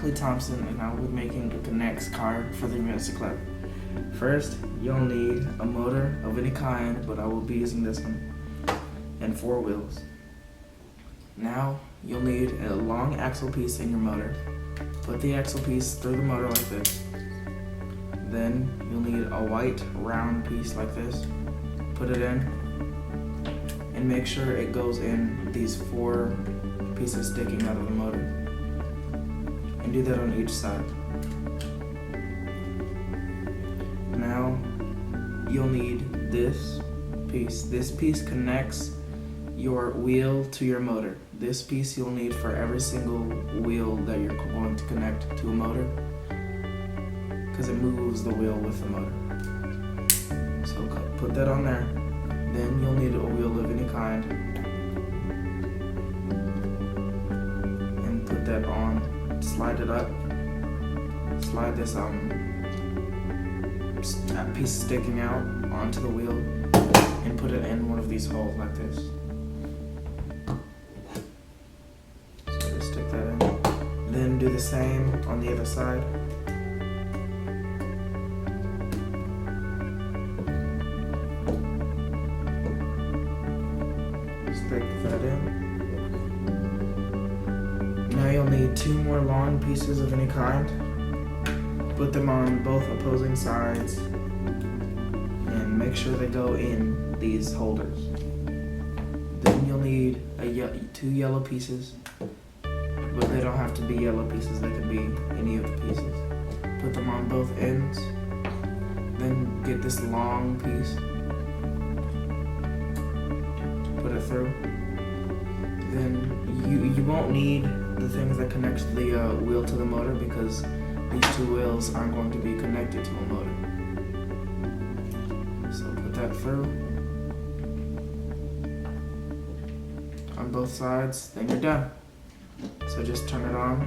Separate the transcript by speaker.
Speaker 1: Berkeley Thompson, and I will be making the next car for the Music Club. First, you'll need a motor of any kind, but I will be using this one, and 4 wheels. Now, you'll need a long axle piece in your motor. Put the axle piece through the motor like this. Then, you'll need a white round piece like this. Put it in, and make sure it goes in these 4 pieces sticking out of the motor. And do that on each side. Now, you'll need this piece. This piece connects your wheel to your motor. This piece you'll need for every single wheel that you're going to connect to a motor, because it moves the wheel with the motor. So put that on there. Then you'll need a wheel of any kind, and put that on. Slide it up. Slide this piece sticking out onto the wheel, and put it in one of these holes like this. So just stick that in. Then do the same on the other side. Stick that in. Now you'll need 2 more long pieces of any kind. Put them on both opposing sides and make sure they go in these holders. Then you'll need 2 yellow pieces, but they don't have to be yellow pieces, they can be any of the pieces. Put them on both ends. Then get this long piece. Put it through. Then you won't need the things that connect the wheel to the motor, because these 2 wheels aren't going to be connected to a motor. So put that through on both sides, then you're done. So just turn it on.